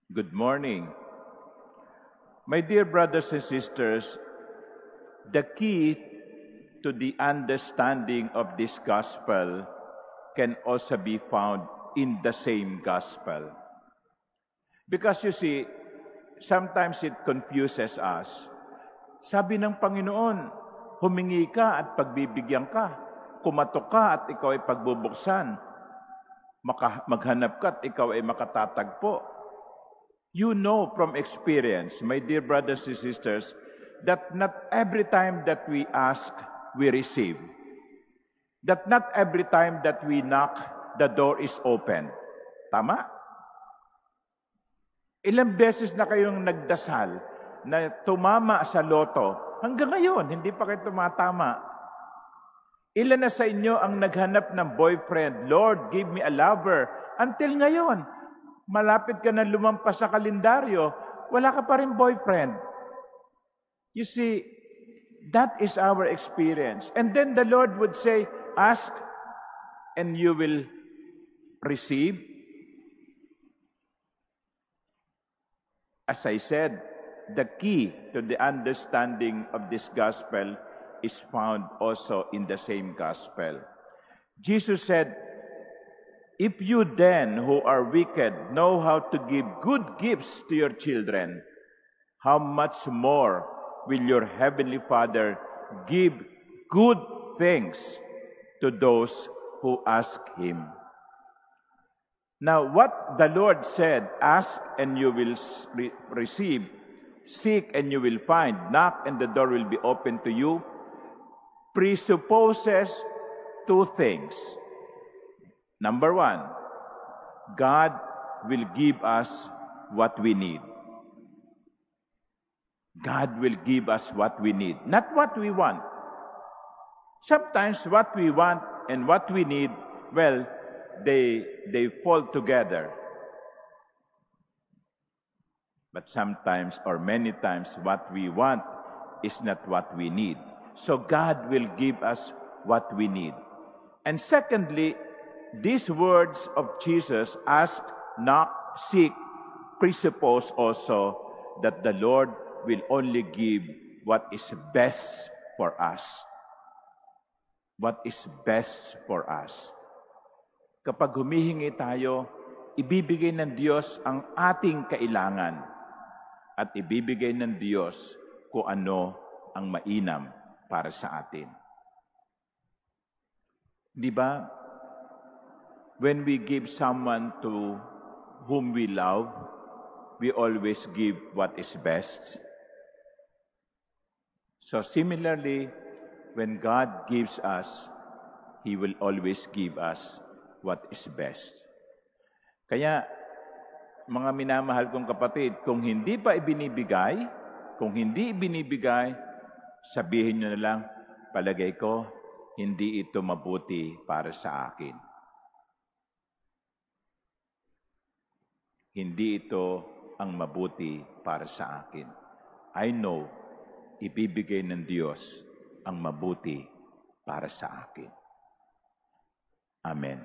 Good morning. My dear brothers and sisters, the key to the understanding of this gospel can also be found in the same gospel. Because you see, sometimes it confuses us. Sabi ng Panginoon, humingi ka at pagbibigyan ka. Kumatok ka at ikaw ay pagbubuksan. Maghanap ka at ikaw ay makatatagpo. You know from experience, my dear brothers and sisters, that not every time that we ask, we receive. That not every time that we knock, the door is open. Tama? Ilang beses na kayong nagdasal na tumama sa loto, hanggang ngayon, hindi pa kayo tumatama. Ilan na sa inyo ang naghanap ng boyfriend, Lord, give me a lover. Until ngayon, malapit ka na lumampas sa kalendaryo, wala ka pa rin boyfriend. You see, that is our experience. And then the Lord would say, ask and you will receive. As I said, the key to the understanding of this gospel is found also in the same gospel. Jesus said, if you then, who are wicked, know how to give good gifts to your children, how much more will your heavenly Father give good things to those who ask Him? Now, what the Lord said, ask and you will receive, seek and you will find, knock and the door will be open to you, presupposes two things. Number one, God will give us what we need. God will give us what we need, not what we want. Sometimes what we want and what we need, well, they fall together. But sometimes or many times what we want is not what we need. So God will give us what we need. And secondly, these words of Jesus, ask, knock, seek, presuppose also that the Lord will only give what is best for us. What is best for us. Kapag humihingi tayo, ibibigay ng Diyos ang ating kailangan at ibibigay ng Diyos kung ano ang mainam para sa atin. Di ba? When we give someone to whom we love, we always give what is best. So similarly, when God gives us, He will always give us what is best. Kaya, mga minamahal kong kapatid, kung hindi pa ibinibigay, sabihin nyo na lang, palagay ko, hindi ito mabuti para sa akin. Hindi ito ang mabuti para sa akin. I know, ibibigay ng Diyos ang mabuti para sa akin. Amen.